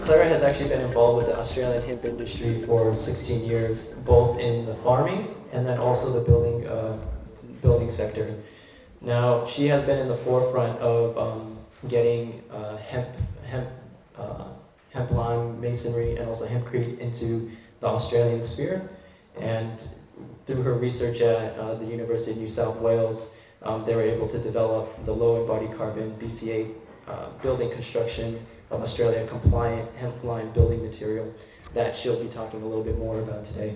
Klara has actually been involved with the Australian hemp industry for 16 years, both in the farming and then also the building sector. Now, she has been in the forefront of getting hemp lime masonry and also hempcrete into the Australian sphere. And through her research at the University of New South Wales, they were able to develop the low embodied carbon BCA building construction of Australia compliant hemp lime building material that she'll be talking a little bit more about today.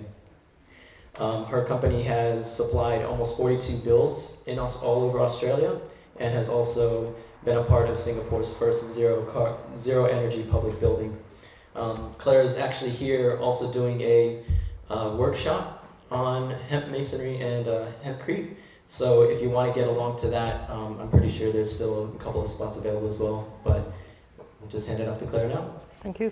Her company has supplied almost 42 builds in all over Australia and has also been a part of Singapore's first zero energy public building. Klara is actually here also doing a workshop on hemp masonry and hempcrete. So if you want to get along to that, I'm pretty sure there's still a couple of spots available as well. But I'll just hand it off to Klara now. Thank you.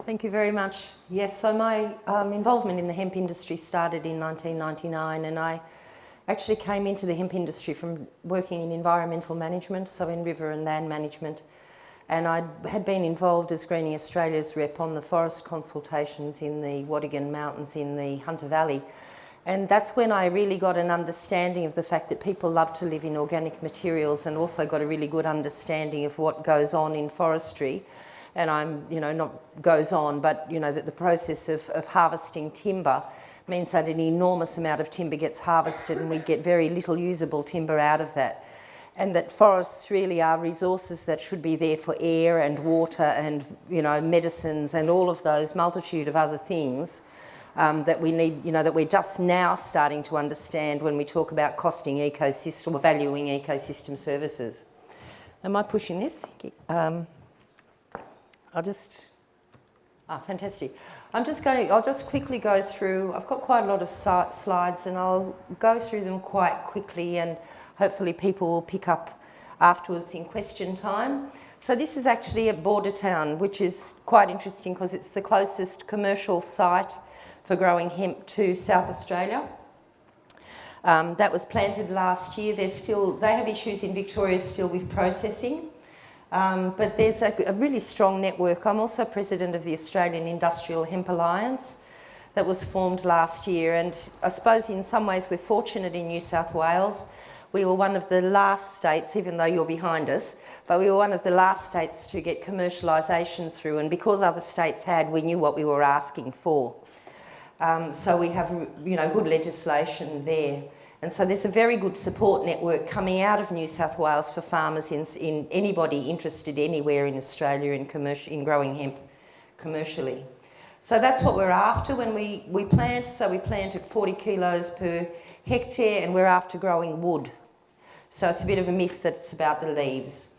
Thank you very much. Yes, so my involvement in the hemp industry started in 1999, and I actually came into the hemp industry from working in environmental management, so in river and land management. And I had been involved as Greening Australia's rep on the forest consultations in the Wadigan Mountains in the Hunter Valley. And that's when I really got an understanding of the fact that people love to live in organic materials, and also got a really good understanding of what goes on in forestry. And not goes on, but that the process of harvesting timber means that an enormous amount of timber gets harvested and we get very little usable timber out of that. And that forests really are resources that should be there for air and water and medicines and all of those multitude of other things that we need, that we're just now starting to understand when we talk about costing ecosystem or valuing ecosystem services. Am I pushing this? Fantastic. I'll just quickly go through, I've got quite a lot of slides and I'll go through them quite quickly, and hopefully people will pick up afterwards in question time. So this is actually at Bordertown, which is quite interesting because it's the closest commercial site for growing hemp to South Australia. That was planted last year. They have issues in Victoria still with processing. But there's a really strong network. I'm also president of the Australian Industrial Hemp Alliance that was formed last year, and I suppose in some ways we're fortunate in New South Wales. We were one of the last states, even though you're behind us, but we were one of the last states to get commercialisation through, and because other states had, we knew what we were asking for. So we have good legislation there. And so there's a very good support network coming out of New South Wales for farmers in anybody interested anywhere in Australia in growing hemp commercially. So that's what we're after when we plant. So we plant at 40 kilos per hectare, and we're after growing wood. So it's a bit of a myth that it's about the leaves.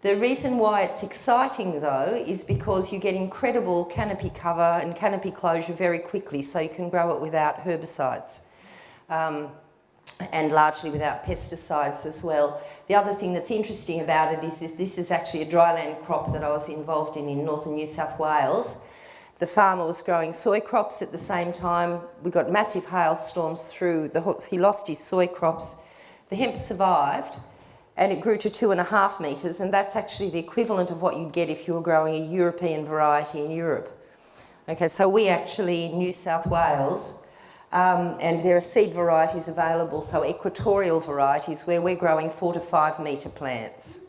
The reason why it's exciting though is because you get incredible canopy cover and canopy closure very quickly, so you can grow it without herbicides. And largely without pesticides as well. The other thing that's interesting about it is this is actually a dryland crop that I was involved in northern New South Wales. The farmer was growing soy crops at the same time. We got massive hailstorms through. He lost his soy crops. The hemp survived, and it grew to 2.5 metres, and that's actually the equivalent of what you'd get if you were growing a European variety in Europe. Okay, so we actually in New South Wales, and there are seed varieties available, so equatorial varieties where we're growing 4 to 5 metre plants.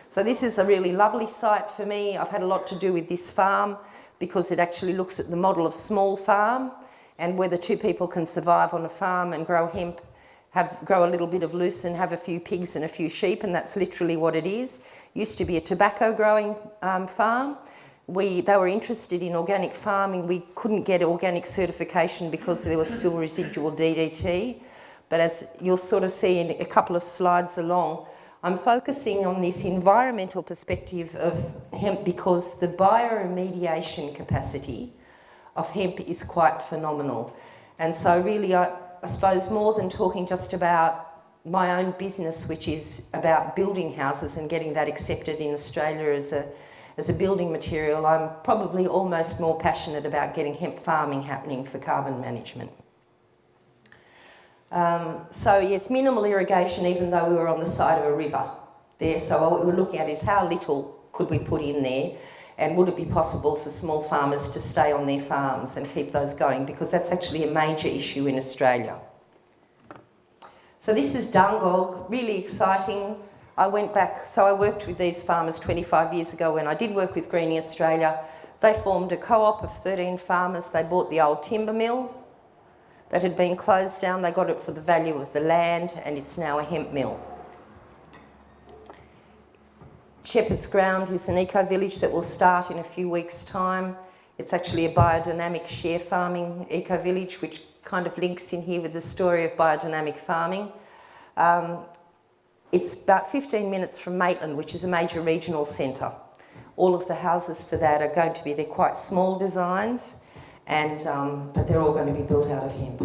So this is a really lovely site for me. I've had a lot to do with this farm because it actually looks at the model of small farm and whether two people can survive on a farm and grow hemp, grow a little bit of lucerne, have a few pigs and a few sheep, and that's literally what it is. Used to be a tobacco growing farm. They were interested in organic farming. We couldn't get organic certification because there was still residual DDT. But as you'll sort of see in a couple of slides along, I'm focusing on this environmental perspective of hemp because the bioremediation capacity of hemp is quite phenomenal. And so really, I suppose more than talking just about my own business, which is about building houses and getting that accepted in Australia as a building material, I'm probably almost more passionate about getting hemp farming happening for carbon management. So yes, minimal irrigation even though we were on the side of a river there. So what we were looking at is how little could we put in there, and would it be possible for small farmers to stay on their farms and keep those going, because that's actually a major issue in Australia. So this is Dungog, really exciting. I went back, so I worked with these farmers 25 years ago when I did work with Greening Australia. They formed a co-op of 13 farmers. They bought the old timber mill that had been closed down. They got it for the value of the land, and it's now a hemp mill. Shepherd's Ground is an eco-village that will start in a few weeks' time. It's actually a biodynamic share farming eco-village, which kind of links in here with the story of biodynamic farming. It's about 15 minutes from Maitland, which is a major regional centre. All of the houses for that are going to be, they're quite small designs, and but they're all going to be built out of hemp.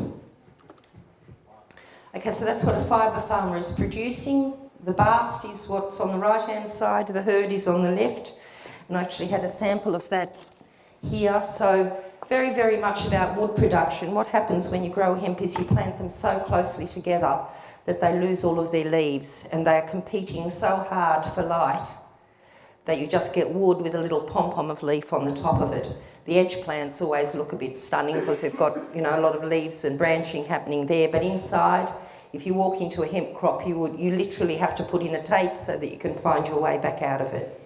Okay, so that's what a fibre farmer is producing. The bast is what's on the right-hand side, the herd is on the left, and I actually had a sample of that here. So very, very much about wood production. What happens when you grow hemp is you plant them so closely together that they lose all of their leaves, and they are competing so hard for light that you just get wood with a little pom-pom of leaf on the top of it. The edge plants always look a bit stunning because they've got, you know, a lot of leaves and branching happening there, but inside, if you walk into a hemp crop, you literally have to put in a tape so that you can find your way back out of it.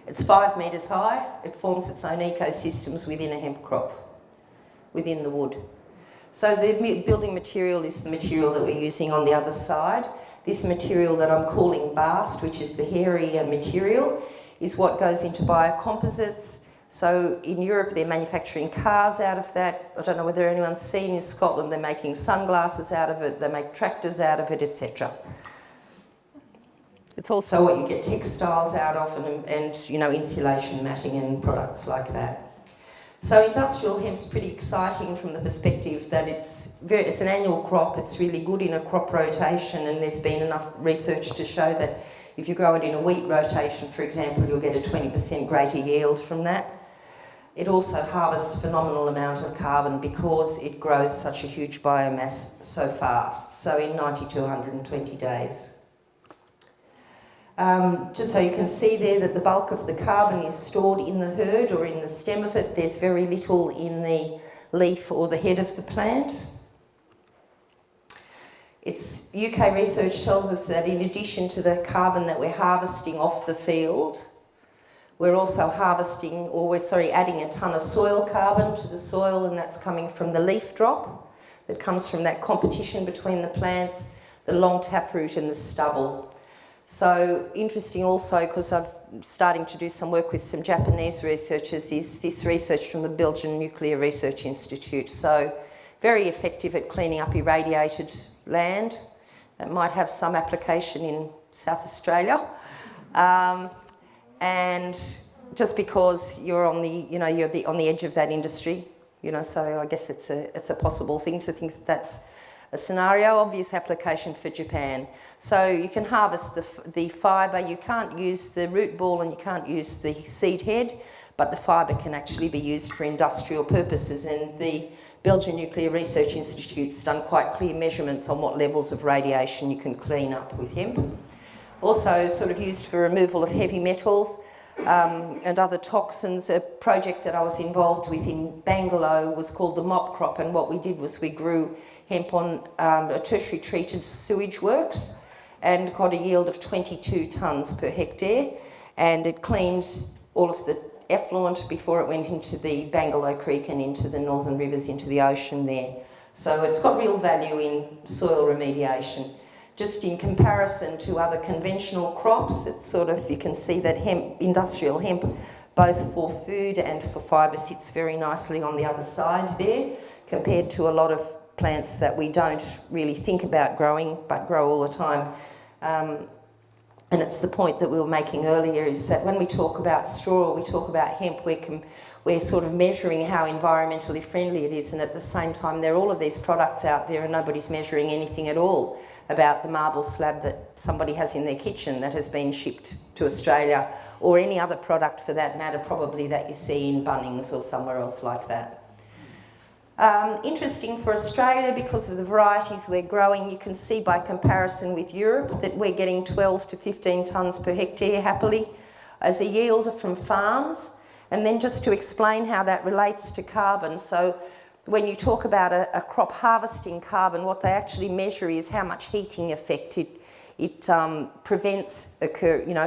It's 5 metres high. It forms its own ecosystems within a hemp crop, within the wood. So the building material is the material that we're using on the other side. This material that I'm calling bast, which is the hairier material, is what goes into biocomposites. So in Europe, they're manufacturing cars out of that. I don't know whether anyone's seen in Scotland, they're making sunglasses out of it, they make tractors out of it, etc. It's also what you get textiles out of, and you know, insulation matting and products like that. So industrial hemp's pretty exciting from the perspective that it's an annual crop. It's really good in a crop rotation, and there's been enough research to show that if you grow it in a wheat rotation, for example, you'll get a 20% greater yield from that. It also harvests a phenomenal amount of carbon because it grows such a huge biomass so fast, so in 90 to 120 days. Just so you can see there that the bulk of the carbon is stored in the herd or in the stem of it. There's very little in the leaf or the head of the plant. UK research tells us that in addition to the carbon that we're harvesting off the field, we're also adding a tonne of soil carbon to the soil, and that's coming from the leaf drop that comes from that competition between the plants, the long taproot and the stubble. So interesting also, because I'm starting to do some work with some Japanese researchers, is this research from the Belgian Nuclear Research Institute. So very effective at cleaning up irradiated land. That might have some application in South Australia. And just because you're on the edge of that industry, you know, so I guess it's a possible thing to think that that's a scenario. Obvious application for Japan. So you can harvest the fibre. You can't use the root ball and you can't use the seed head, but the fibre can actually be used for industrial purposes, and the Belgian Nuclear Research Institute's done quite clear measurements on what levels of radiation you can clean up with hemp. Also sort of used for removal of heavy metals and other toxins. A project that I was involved with in Bangalore was called the mop crop, and what we did was we grew hemp on a tertiary treated sewage works and got a yield of 22 tonnes per hectare, and it cleaned all of the effluent before it went into the Bangalore Creek and into the northern rivers, into the ocean there. So it's got real value in soil remediation. Just in comparison to other conventional crops, it's sort of, you can see that hemp, industrial hemp, both for food and for fibre, sits very nicely on the other side there, compared to a lot of plants that we don't really think about growing, but grow all the time. And it's the point that we were making earlier, is that when we talk about straw, we talk about hemp, we're sort of measuring how environmentally friendly it is, and at the same time there are all of these products out there and nobody's measuring anything at all about the marble slab that somebody has in their kitchen that has been shipped to Australia, or any other product for that matter, probably that you see in Bunnings or somewhere else like that. Interesting for Australia because of the varieties we're growing. You can see by comparison with Europe that we're getting 12 to 15 tonnes per hectare happily as a yield from farms. And then just to explain how that relates to carbon. So when you talk about a crop harvesting carbon, what they actually measure is how much heating effect it prevents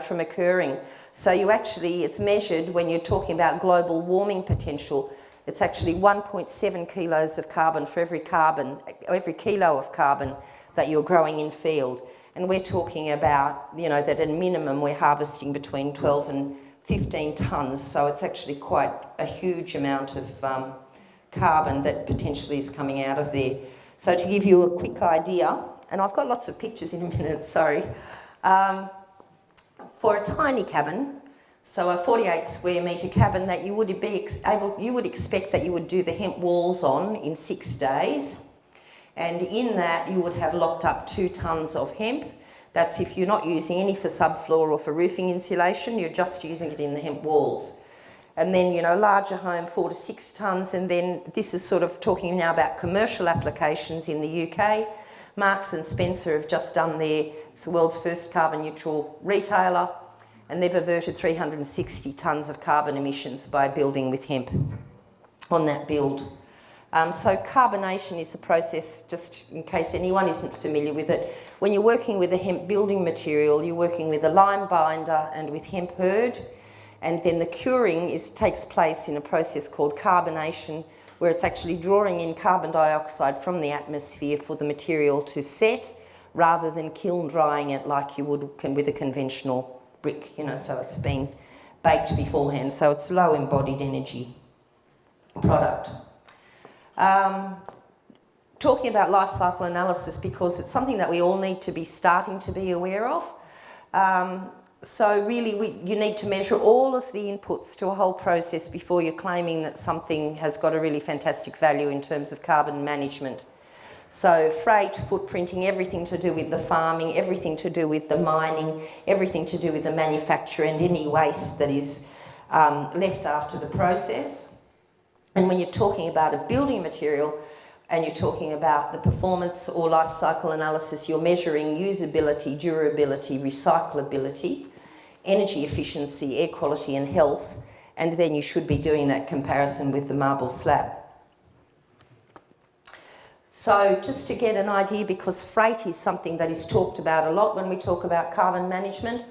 from occurring. So it's measured when you're talking about global warming potential. It's actually 1.7 kilos of carbon for every kilo of carbon that you're growing in field. And we're talking about, that at a minimum we're harvesting between 12 and 15 tonnes. So it's actually quite a huge amount of carbon that potentially is coming out of there. So to give you a quick idea, and I've got lots of pictures in a minute, sorry. For a tiny cabin, so a 48 square metre cabin that you would expect that you would do the hemp walls on in 6 days. And in that you would have locked up 2 tonnes of hemp. That's if you're not using any for subfloor or for roofing insulation, you're just using it in the hemp walls. And then, larger home, 4 to 6 tonnes. And then this is sort of talking now about commercial applications in the UK. Marks and Spencer have just done it's the world's first carbon neutral retailer, and they've averted 360 tonnes of carbon emissions by building with hemp on that build. So carbonation is a process, just in case anyone isn't familiar with it. When you're working with a hemp building material, you're working with a lime binder and with hemp hurd, and then the curing takes place in a process called carbonation, where it's actually drawing in carbon dioxide from the atmosphere for the material to set, rather than kiln drying it like you would with a conventional brick, so it's been baked beforehand, so it's low embodied energy product. Talking about life cycle analysis, because it's something that we all need to be starting to be aware of. So really you need to measure all of the inputs to a whole process before you're claiming that something has got a really fantastic value in terms of carbon management. So freight, footprinting, everything to do with the farming, everything to do with the mining, everything to do with the manufacture and any waste that is left after the process. And when you're talking about a building material and you're talking about the performance or life cycle analysis, you're measuring usability, durability, recyclability, energy efficiency, air quality and health, and then you should be doing that comparison with the marble slab. So just to get an idea, because freight is something that is talked about a lot when we talk about carbon management,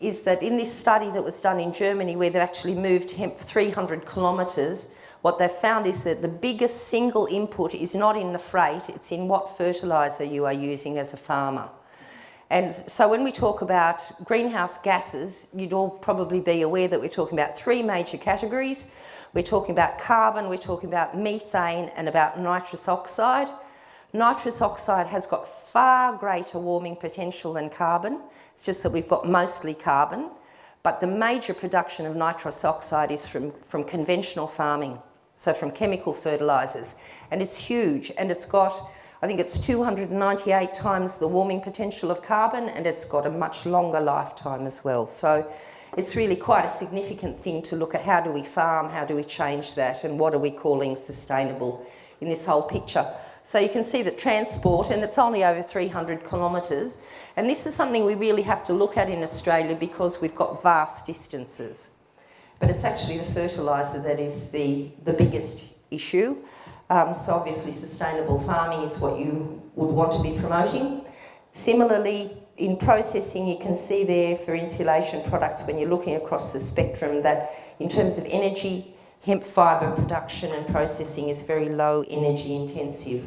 is that in this study that was done in Germany where they've actually moved hemp 300 kilometres, what they've found is that the biggest single input is not in the freight, it's in what fertiliser you are using as a farmer. And so when we talk about greenhouse gases, you'd all probably be aware that we're talking about 3 major categories. We're talking about carbon, we're talking about methane and about nitrous oxide. Nitrous oxide has got far greater warming potential than carbon. It's just that we've got mostly carbon. But the major production of nitrous oxide is from conventional farming, so from chemical fertilisers. And it's huge, and it's got, I think it's 298 times the warming potential of carbon, and it's got a much longer lifetime as well. So it's really quite a significant thing to look at how do we farm, how do we change that, and what are we calling sustainable in this whole picture. So you can see that transport, and it's only over 300 kilometres, and this is something we really have to look at in Australia because we've got vast distances. But it's actually the fertiliser that is the biggest issue. So obviously sustainable farming is what you would want to be promoting. Similarly, in processing, you can see there for insulation products, when you're looking across the spectrum, that in terms of energy, hemp fibre production and processing is very low energy intensive.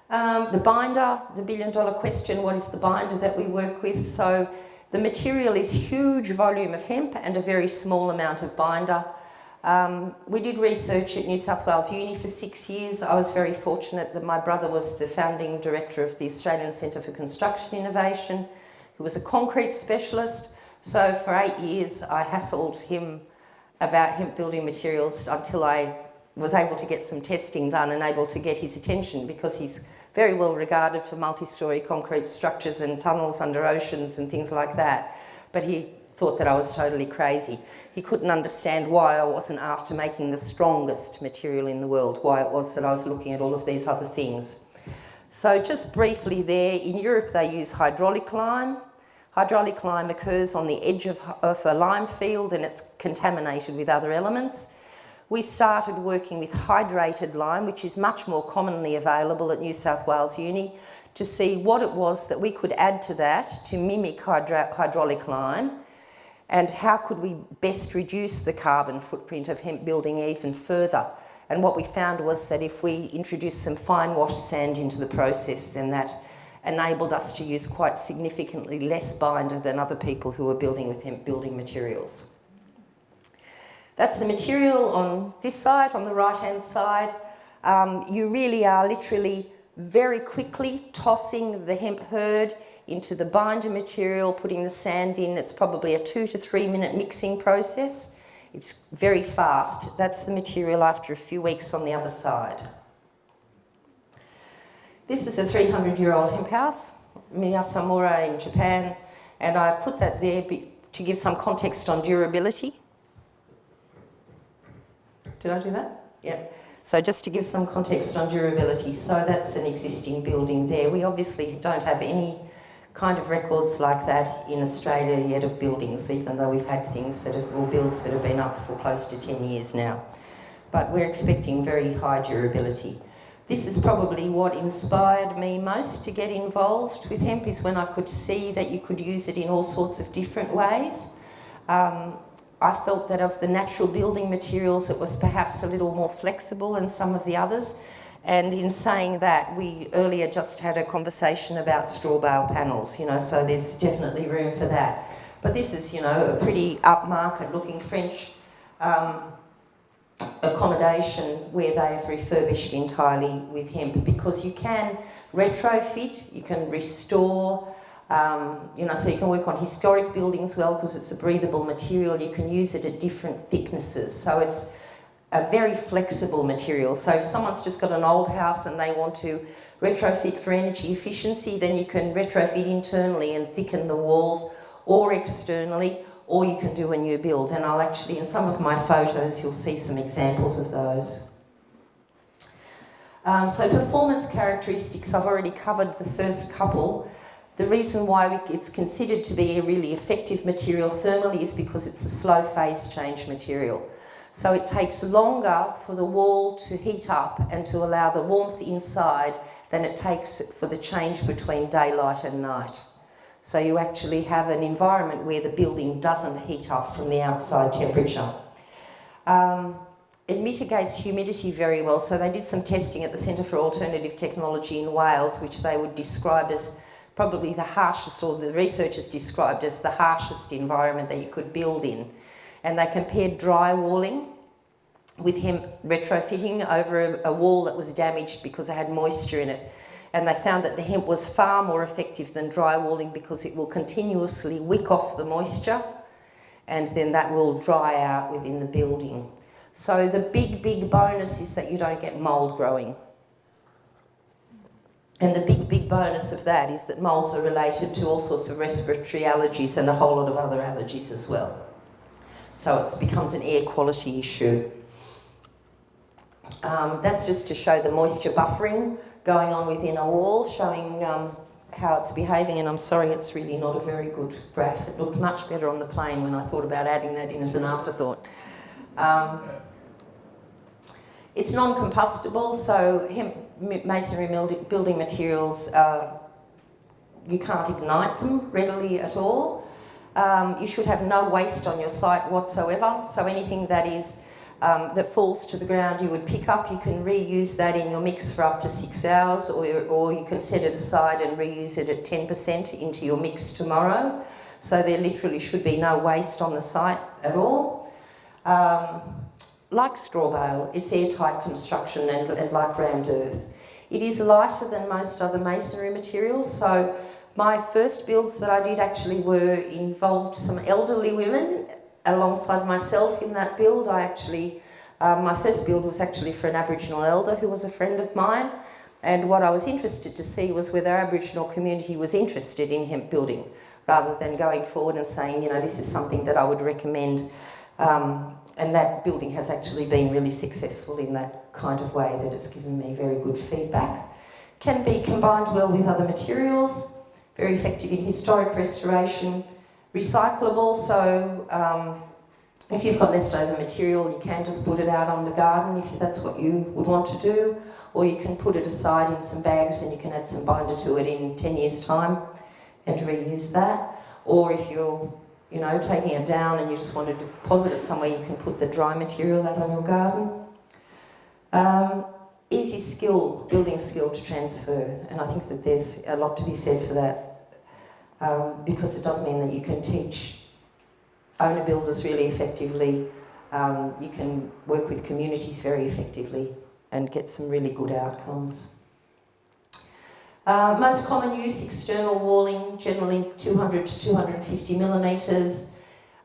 The binder, the billion-dollar question, what is the binder that we work with? So the material is huge volume of hemp and a very small amount of binder. We did research at New South Wales Uni for 6 years. I was very fortunate that my brother was the founding director of the Australian Centre for Construction Innovation, who was a concrete specialist. So for 8 years I hassled him about hemp building materials until I was able to get some testing done and able to get his attention, because he's very well regarded for multi-storey concrete structures and tunnels under oceans and things like that. But he thought that I was totally crazy. he couldn't understand why I wasn't after making the strongest material in the world, why it was that I was looking at all of these other things. So just briefly there, in Europe they use hydraulic lime. Hydraulic lime occurs on the edge of a lime field and it's contaminated with other elements. We started working with hydrated lime, which is much more commonly available at New South Wales Uni, to see what it was that we could add to that to mimic hydraulic lime, and how could we best reduce the carbon footprint of hemp building even further. And what we found was that if we introduced some fine washed sand into the process, then that enabled us to use quite significantly less binder than other people who were building with hemp building materials. That's the material on this side, on the right-hand side. You really are literally very quickly tossing the hemp hurd into the binder material, putting the sand in. It's probably a 2 to 3 minute mixing process. It's very fast. That's the material after a few weeks on the other side. This is a 300-year-old hemp house, Miasa, Mura in Japan, and I've put that there to give some context on durability. Did I do that? Yep. So just to give some context on durability, so that's an existing building there. We obviously don't have any kind of records like that in Australia yet of buildings, even though we've had things that have, or builds that have been up for close to 10 years now. But we're expecting very high durability. This is probably what inspired me most to get involved with hemp, is when I could see that you could use it in all sorts of different ways. I felt that of the natural building materials, it was perhaps a little more flexible than some of the others. And in saying that, we earlier just had a conversation about straw bale panels, you know, so there's definitely room for that. But this is, you know, a pretty upmarket looking French accommodation where they've refurbished entirely with hemp, because you can retrofit, you can restore, you know, so you can work on historic buildings well because it's a breathable material. You can use it at different thicknesses, so it's a very flexible material. So if someone's just got an old house and they want to retrofit for energy efficiency, then you can retrofit internally and thicken the walls, or externally, or you can do a new build. And I'll actually, in some of my photos, you'll see some examples of those. So performance characteristics, I've already covered the first couple. The reason why it's considered to be a really effective material thermally is because it's a slow phase change material. So it takes longer for the wall to heat up and to allow the warmth inside than it takes for the change between daylight and night. So you actually have an environment where the building doesn't heat up from the outside temperature. It mitigates humidity very well. So they did some testing at the Centre for Alternative Technology in Wales, which they would describe as probably the harshest, or the researchers described as the harshest environment that you could build in. And they compared drywalling with hemp retrofitting over a wall that was damaged because it had moisture in it. And they found that the hemp was far more effective than drywalling because it will continuously wick off the moisture, and then that will dry out within the building. So the big bonus is that you don't get mould growing. And the big bonus of that is that moulds are related to all sorts of respiratory allergies and a whole lot of other allergies as well. So it becomes an air quality issue. That's just to show the moisture buffering going on within a wall, showing how it's behaving. And I'm sorry, it's really not a very good graph. It looked much better on the plane when I thought about adding that in as an afterthought. It's non-combustible, so hemp masonry building materials, you can't ignite them readily at all. You should have no waste on your site whatsoever, so anything that is that falls to the ground you would pick up. You can reuse that in your mix for up to 6 hours, or you can set it aside and reuse it at 10% into your mix tomorrow. So there literally should be no waste on the site at all. Like straw bale, it's airtight construction and like rammed earth. It is lighter than most other masonry materials, so my first builds that I did actually involved some elderly women alongside myself in that build. My first build was actually for an Aboriginal elder who was a friend of mine, and what I was interested to see was whether our Aboriginal community was interested in hemp building, rather than going forward and saying, you know, this is something that I would recommend And that building has actually been really successful in that kind of way, that it's given me very good feedback. Can be combined well with other materials, very effective in historic restoration, recyclable, so if you've got leftover material, you can just put it out on the garden if that's what you would want to do, or you can put it aside in some bags and you can add some binder to it in 10 years' time and reuse that. Or if you're, taking it down and you just want to deposit it somewhere, you can put the dry material out on your garden. Easy skill, building skill to transfer, and I think that there's a lot to be said for that, because it does mean that you can teach owner builders really effectively, you can work with communities very effectively and get some really good outcomes. Most common use, external walling, generally 200 to 250 millimetres.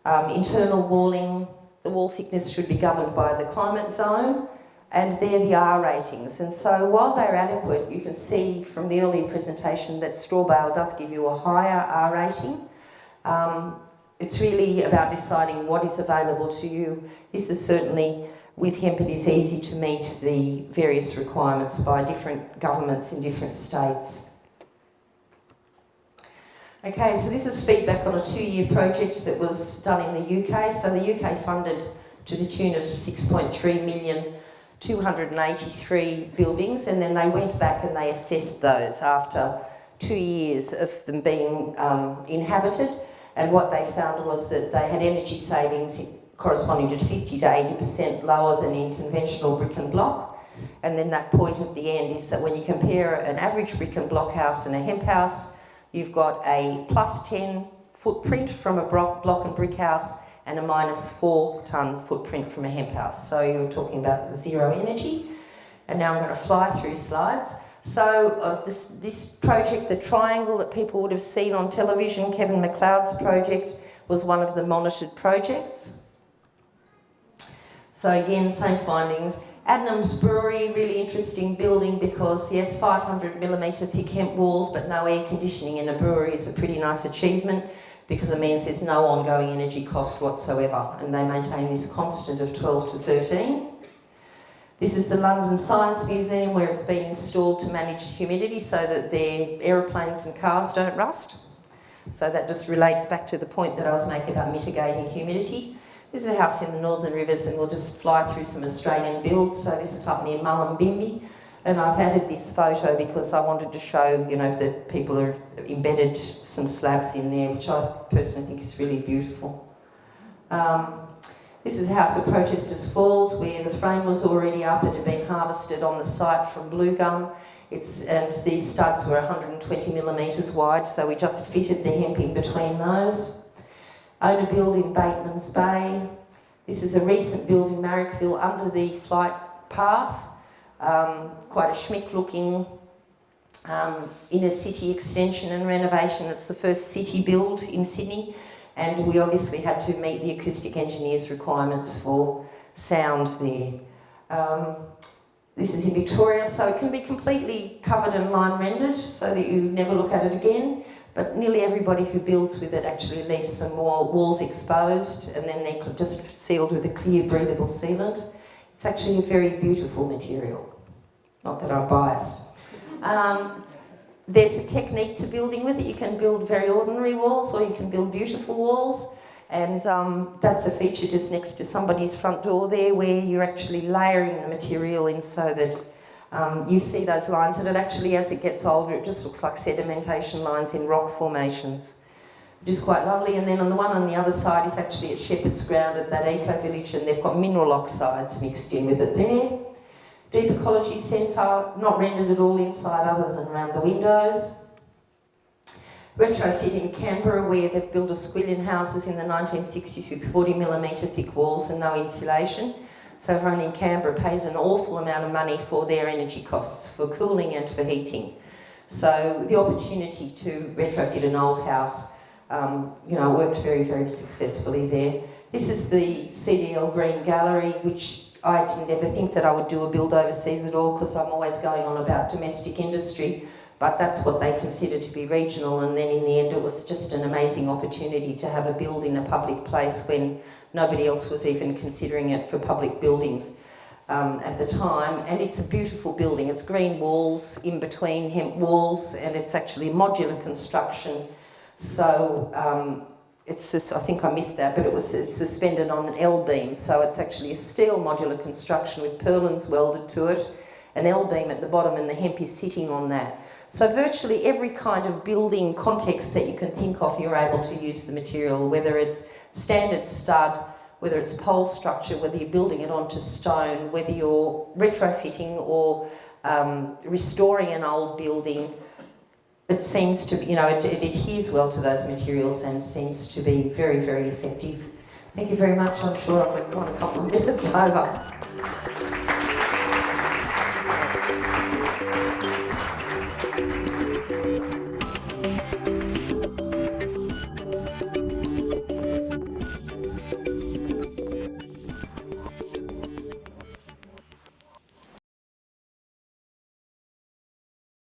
Internal walling, the wall thickness should be governed by the climate zone, and they're the R ratings. And so while they're adequate, you can see from the earlier presentation that straw bale does give you a higher R rating. It's really about deciding what is available to you. This is certainly, with hemp, it is easy to meet the various requirements by different governments in different states. Okay, so this is feedback on a 2-year project that was done in the UK. So the UK funded to the tune of 6.3 million, 283 buildings, and then they went back and they assessed those after 2 years of them being inhabited. And what they found was that they had energy savings corresponding to 50 to 80% lower than in conventional brick and block. And then that point at the end is that when you compare an average brick and block house and a hemp house, you've got a plus 10 footprint from a block and brick house and a minus 4 tonne footprint from a hemp house. So you're talking about zero energy. And now I'm going to fly through slides. So this project, the triangle that people would have seen on television, Kevin McLeod's project, was one of the monitored projects. So again, same findings. Adnams Brewery, really interesting building because yes, 500 millimetre thick hemp walls, but no air conditioning in a brewery is a pretty nice achievement because it means there's no ongoing energy cost whatsoever, and they maintain this constant of 12 to 13. This is the London Science Museum where it's been installed to manage humidity so that their aeroplanes and cars don't rust. So that just relates back to the point that I was making about mitigating humidity. This is a house in the Northern Rivers, and we'll just fly through some Australian builds. So this is up near Wollombi, and I've added this photo because I wanted to show, that people have embedded some slabs in there, which I personally think is really beautiful. This is a house at Protestors Falls where the frame was already up. It had been harvested on the site from blue gum. And these studs were 120 millimetres wide, so we just fitted the hemp in between those. Owner build in Bateman's Bay. This is a recent build in Marrickville under the flight path. Quite a schmick looking inner city extension and renovation. It's the first city build in Sydney. And we obviously had to meet the acoustic engineer's requirements for sound there. This is in Victoria, so it can be completely covered and line rendered so that you never look at it again. But nearly everybody who builds with it actually leaves some more walls exposed, and then they're just sealed with a clear, breathable sealant. It's actually a very beautiful material. Not that I'm biased. There's a technique to building with it. You can build very ordinary walls or you can build beautiful walls. And that's a feature just next to somebody's front door there where you're actually layering the material in so that you see those lines. And it actually, as it gets older, it just looks like sedimentation lines in rock formations. It is quite lovely. And then on the one on the other side is actually at Shepherd's Ground at that eco-village, and they've got mineral oxides mixed in with it there. Deep Ecology Centre, not rendered at all inside other than around the windows. Retrofit in Canberra, where they've built Australian houses in the 1960s with 40 millimetre thick walls and no insulation. So everyone in Canberra pays an awful amount of money for their energy costs, for cooling and for heating. So the opportunity to retrofit an old house, worked very, very successfully there. This is the CDL Green Gallery, which I didn't ever think that I would do a build overseas at all because I'm always going on about domestic industry, but that's what they consider to be regional, and then in the end it was just an amazing opportunity to have a build in a public place when Nobody else was even considering it for public buildings at the time, and it's a beautiful building. It's green walls in between hemp walls, and it's actually modular construction. So it's just, I think I missed that, but it's suspended on an L-beam, so it's actually a steel modular construction with purlins welded to it, an L-beam at the bottom, and the hemp is sitting on that. So virtually every kind of building context that you can think of, you're able to use the material, whether it's standard stud, whether it's pole structure, whether you're building it onto stone, whether you're retrofitting or restoring an old building. It seems to be, you know, it adheres well to those materials and seems to be very, very effective. Thank you very much. I'm sure I've gone a couple of minutes over.